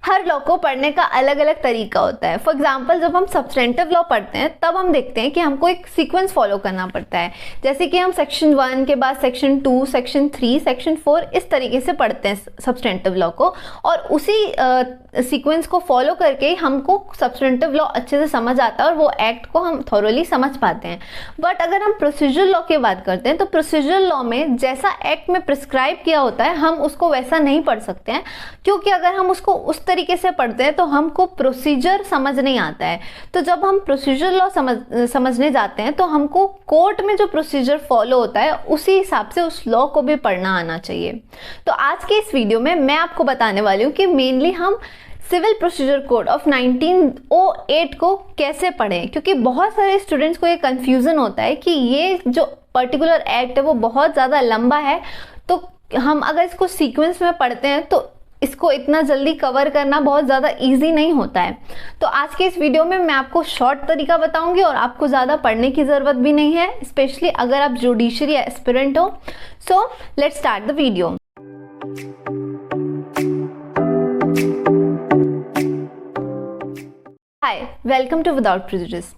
हर law को पढ़ने का अलग अलग तरीका होता है। फॉर एग्जाम्पल जब हम सब्सटेंटिव लॉ पढ़ते हैं तब हम देखते हैं कि हमको एक सीक्वेंस फॉलो करना पड़ता है। जैसे कि हम सेक्शन 1 के बाद सेक्शन 2, सेक्शन 3, सेक्शन 4 इस तरीके से पढ़ते हैं सब्सटेंटिव लॉ को, और उसी सीक्वेंस को फॉलो करके हमको सब्सटेंटिव लॉ अच्छे से समझ आता है और वो एक्ट को हम थॉरोली समझ पाते हैं। बट अगर हम प्रोसीजरल लॉ की बात करते हैं तो प्रोसीजरल लॉ में जैसा एक्ट में प्रिस्क्राइब किया होता है हम उसको वैसा नहीं पढ़ सकते हैं, क्योंकि अगर हम उसको उस तरीके से पढ़ते हैं तो हमको प्रोसीजर समझ नहीं आता है। तो जब हम प्रोसीजर लॉ समझने जाते हैं तो हमको कोर्ट में जो प्रोसीजर फॉलो होता है उसी हिसाब से उस लॉ को भी पढ़ना आना चाहिए। तो आज के इस वीडियो में मैं आपको बताने वाली हूँ कि मेनली हम सिविल प्रोसीजर कोड ऑफ 1908 को कैसे पढ़ें, क्योंकि बहुत सारे स्टूडेंट्स को ये कंफ्यूजन होता है कि ये जो पर्टिकुलर एक्ट है वो बहुत ज़्यादा लंबा है, तो हम अगर इसको सीक्वेंस में पढ़ते हैं तो इसको इतना जल्दी कवर करना बहुत ज़्यादा इजी नहीं होता है। तो आज के इस वीडियो में मैं आपको शॉर्ट तरीका बताऊंगी और आपको ज़्यादा पढ़ने की ज़रूरत भी नहीं है, स्पेशली अगर आप जुडिशरी एस्पिरेंट हो। So let's start the video. Hi, welcome to without prejudice.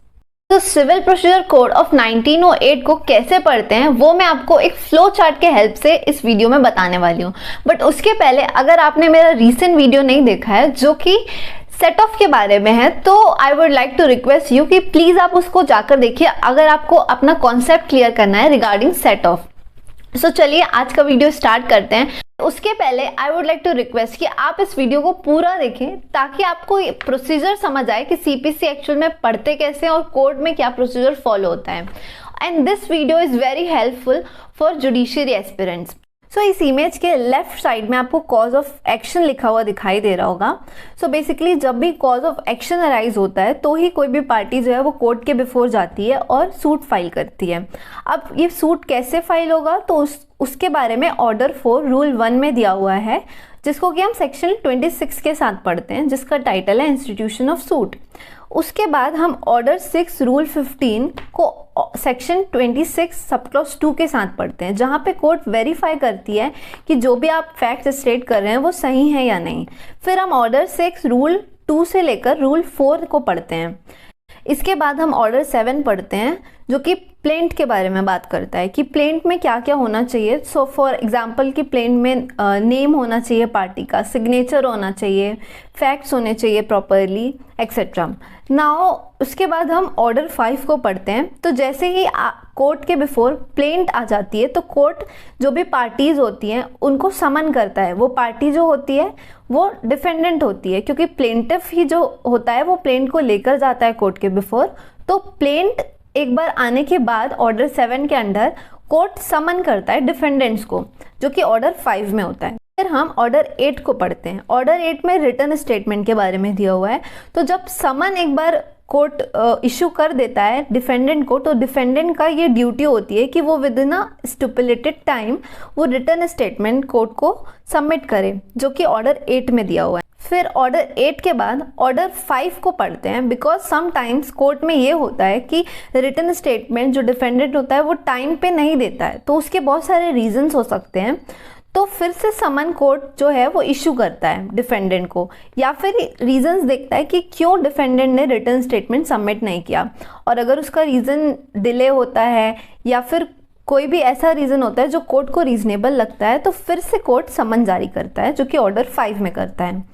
तो सिविल प्रोसीजर कोड ऑफ 1908 को कैसे पढ़ते हैं वो मैं आपको एक फ्लो चार्ट के हेल्प से इस वीडियो में बताने वाली हूँ। बट उसके पहले अगर आपने मेरा रीसेंट वीडियो नहीं देखा है जो कि सेट ऑफ के बारे में है, तो I would like to request you कि प्लीज़ आप उसको जाकर देखिए अगर आपको अपना कॉन्सेप्ट क्लियर करना है रिगार्डिंग सेट ऑफ। सो चलिए आज का वीडियो स्टार्ट करते हैं। उसके पहले I would like to request कि आप इस वीडियो को पूरा देखें ताकि आपको प्रोसीजर समझ आए कि सीपीसी एक्चुअल में पढ़ते कैसे हैं और कोर्ट में क्या प्रोसीजर फॉलो होता है। And this video is very helpful for judiciary aspirants. So इस इमेज के लेफ्ट साइड में आपको कॉज ऑफ एक्शन लिखा हुआ दिखाई दे रहा होगा। सो बेसिकली जब भी कॉज ऑफ एक्शन अराइज होता है तो ही कोई भी पार्टी जो है वो कोर्ट के बिफोर जाती है और सूट फाइल करती है। अब ये सूट कैसे फाइल होगा तो उसके बारे में ऑर्डर 4 रूल 1 में दिया हुआ है, जिसको कि हम सेक्शन 26 के साथ पढ़ते हैं, जिसका टाइटल है इंस्टीट्यूशन ऑफ सूट। उसके बाद हम ऑर्डर 6 रूल 15 को सेक्शन 26 सब क्लॉज 2 के साथ पढ़ते हैं, जहाँ पे कोर्ट वेरीफाई करती है कि जो भी आप फैक्ट स्टेट कर रहे हैं वो सही है या नहीं। फिर हम ऑर्डर 6 रूल 2 से लेकर रूल 4 को पढ़ते हैं। इसके बाद हम ऑर्डर 7 पढ़ते हैं जो कि प्लेंट के बारे में बात करता है कि प्लेंट में क्या क्या होना चाहिए। सो फॉर एग्जांपल कि प्लेंट में नेम होना चाहिए पार्टी का, सिग्नेचर होना चाहिए, फैक्ट्स होने चाहिए प्रॉपरली, एक्सेट्रा। नाउ उसके बाद हम ऑर्डर 5 को पढ़ते हैं। तो जैसे ही कोर्ट के बिफोर प्लेंट आ जाती है तो कोर्ट जो भी पार्टीज होती हैं उनको समन करता है। वो पार्टी जो होती है वो डिफेंडेंट होती है, क्योंकि प्लेंटिफ ही जो होता है वो प्लेंट को लेकर जाता है कोर्ट के बिफोर। तो प्लेंट एक बार आने के बाद ऑर्डर 7 के अंडर कोर्ट समन करता है डिफेंडेंट्स को, जो कि ऑर्डर 5 में होता है। फिर हम ऑर्डर 8 को पढ़ते हैं। ऑर्डर 8 में रिटर्न स्टेटमेंट के बारे में दिया हुआ है। तो जब समन एक बार कोर्ट इशू कर देता है डिफेंडेंट को, तो डिफेंडेंट का ये ड्यूटी होती है कि वो with in a stipulated time वो रिटर्न स्टेटमेंट कोर्ट को सबमिट करे, जो कि ऑर्डर 8 में दिया हुआ है। फिर ऑर्डर 8 के बाद ऑर्डर 5 को पढ़ते हैं, बिकॉज समटाइम्स कोर्ट में ये होता है कि रिटर्न स्टेटमेंट जो डिफेंडेंट होता है वो टाइम पे नहीं देता है, तो उसके बहुत सारे रीजंस हो सकते हैं। तो फिर से समन कोर्ट जो है वो इशू करता है डिफेंडेंट को, या फिर रीजंस देखता है कि क्यों डिफेंडेंट ने रिटर्न स्टेटमेंट सबमिट नहीं किया, और अगर उसका रीज़न डिले होता है या फिर कोई भी ऐसा रीज़न होता है जो कोर्ट को रीजनेबल लगता है, तो फिर से कोर्ट समन जारी करता है, जो कि ऑर्डर 5 में करता है।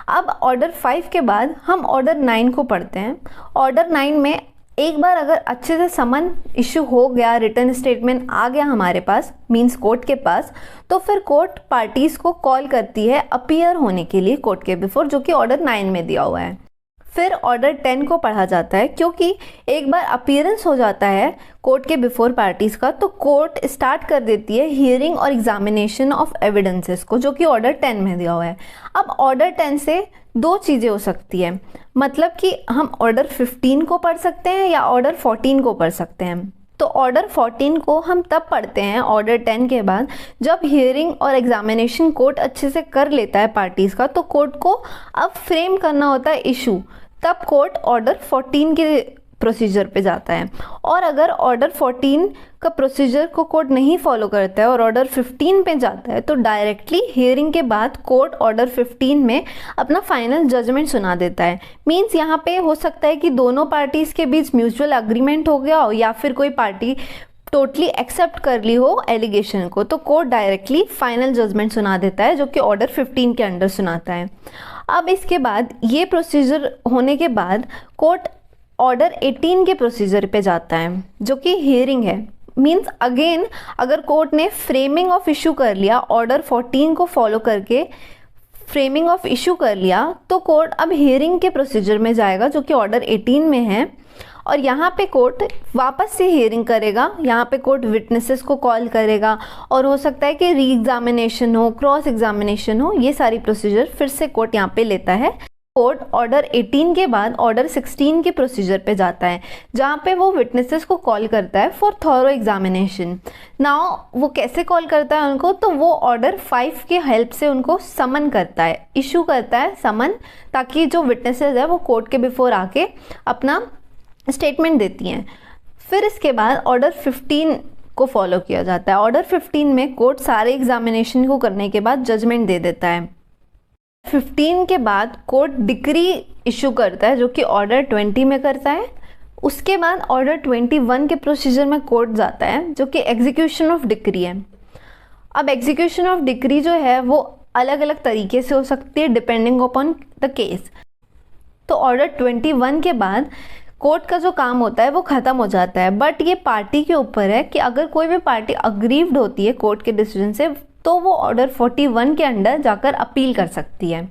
अब ऑर्डर 5 के बाद हम ऑर्डर 9 को पढ़ते हैं। ऑर्डर 9 में एक बार अगर अच्छे से समन इशू हो गया, रिटर्न स्टेटमेंट आ गया हमारे पास, मींस कोर्ट के पास, तो फिर कोर्ट पार्टीज को कॉल करती है अपीयर होने के लिए कोर्ट के बिफोर, जो कि ऑर्डर 9 में दिया हुआ है। फिर ऑर्डर 10 को पढ़ा जाता है, क्योंकि एक बार अपीयरेंस हो जाता है कोर्ट के बिफोर पार्टीज का, तो कोर्ट स्टार्ट कर देती है हियरिंग और एग्जामिनेशन ऑफ एविडेंसेस को, जो कि ऑर्डर 10 में दिया हुआ है। अब ऑर्डर 10 से दो चीज़ें हो सकती है, मतलब कि हम ऑर्डर 15 को पढ़ सकते हैं या ऑर्डर 14 को पढ़ सकते हैं। तो ऑर्डर 14 को हम तब पढ़ते हैं ऑर्डर 10 के बाद जब हियरिंग और एग्जामिनेशन कोर्ट अच्छे से कर लेता है पार्टीज का, तो कोर्ट को अब फ्रेम करना होता है इशू, तब कोर्ट ऑर्डर 14 के प्रोसीजर पे जाता है। और अगर ऑर्डर 14 का प्रोसीजर को कोर्ट नहीं फॉलो करता है और ऑर्डर 15 पे जाता है तो डायरेक्टली हियरिंग के बाद कोर्ट ऑर्डर 15 में अपना फाइनल जजमेंट सुना देता है। मीन्स यहाँ पे हो सकता है कि दोनों पार्टीज़ के बीच म्यूचुअल अग्रीमेंट हो गया हो या फिर कोई पार्टी टोटली एक्सेप्ट कर ली हो एलिगेशन को, तो कोर्ट डायरेक्टली फाइनल जजमेंट सुना देता है जो कि ऑर्डर 15 के अंडर सुनाता है। अब इसके बाद ये प्रोसीजर होने के बाद कोर्ट ऑर्डर 18 के प्रोसीजर पे जाता है जो कि हियरिंग है। मीन्स अगेन अगर कोर्ट ने फ्रेमिंग ऑफ इशू कर लिया, ऑर्डर 14 को फॉलो करके फ्रेमिंग ऑफ इशू कर लिया, तो कोर्ट अब हियरिंग के प्रोसीजर में जाएगा जो कि ऑर्डर 18 में है। और यहाँ पे कोर्ट वापस से हियरिंग करेगा, यहाँ पे कोर्ट विटनेसेस को कॉल करेगा और हो सकता है कि री एग्जामिनेशन हो, क्रॉस एग्जामिनेशन हो, ये सारी प्रोसीजर फिर से कोर्ट यहाँ पे लेता है। कोर्ट ऑर्डर 18 के बाद ऑर्डर 16 के प्रोसीजर पे जाता है जहाँ पे वो विटनेसेस को कॉल करता है फॉर थॉरो एग्जामिनेशन। नाउ वो कैसे कॉल करता है उनको, तो वो ऑर्डर 5 के हेल्प से उनको समन करता है, इशू करता है समन, ताकि जो विटनेसेस है वो कोर्ट के बिफोर आके अपना स्टेटमेंट देती हैं। फिर इसके बाद ऑर्डर 15 को फॉलो किया जाता है। ऑर्डर 15 में कोर्ट सारे एग्जामिनेशन को करने के बाद जजमेंट दे देता है। 15 के बाद कोर्ट डिक्री इशू करता है जो कि ऑर्डर 20 में करता है। उसके बाद ऑर्डर 21 के प्रोसीजर में कोर्ट जाता है जो कि एग्जीक्यूशन ऑफ डिक्री है। अब एग्जीक्यूशन ऑफ डिक्री जो है वो अलग अलग तरीके से हो सकती है डिपेंडिंग अपॉन द केस। तो ऑर्डर 21 के बाद कोर्ट का जो काम होता है वो ख़त्म हो जाता है, बट ये पार्टी के ऊपर है कि अगर कोई भी पार्टी अग्रीव्ड होती है कोर्ट के डिसीजन से तो वो ऑर्डर 41 के अंडर जाकर अपील कर सकती है।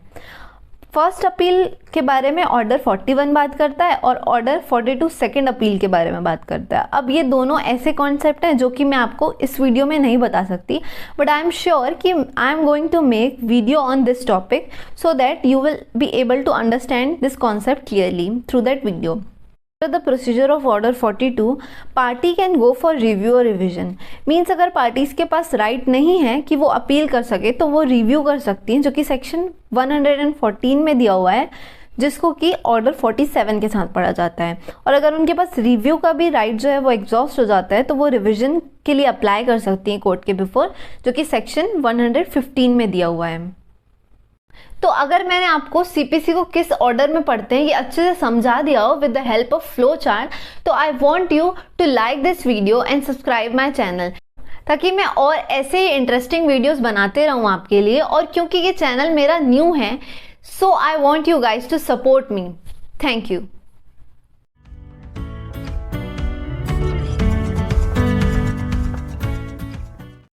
फर्स्ट अपील के बारे में ऑर्डर 41 बात करता है और ऑर्डर 42 सेकंड अपील के बारे में बात करता है। अब ये दोनों ऐसे कॉन्सेप्ट हैं जो कि मैं आपको इस वीडियो में नहीं बता सकती, बट आई एम श्योर कि I am going to make video on this topic so that you will be able to understand this concept clearly through that video. The procedure of order 42, party can go for review और revision. Means अगर parties के पास right नहीं है कि वो appeal कर सके तो वो रिव्यू कर सकती हैं, जो कि सेक्शन 114 में दिया हुआ है, जिसको कि ऑर्डर 47 के साथ पढ़ा जाता है। और अगर उनके पास रिव्यू का भी राइट जो है वो एग्जॉस्ट हो जाता है तो वो रिविजन के लिए अप्लाई कर सकती हैं कोर्ट के बिफोर, जो कि सेक्शन 115 में दिया हुआ है। तो अगर मैंने आपको सीपीसी को किस ऑर्डर में पढ़ते हैं ये अच्छे से समझा दिया हो with the help of flow chart, तो I want you to like this video and subscribe my channel, ताकि मैं और ऐसे ही इंटरेस्टिंग वीडियोस बनाते रहूं आपके लिए। और क्योंकि ये चैनल मेरा न्यू है, so I want you guys to support me. Thank you.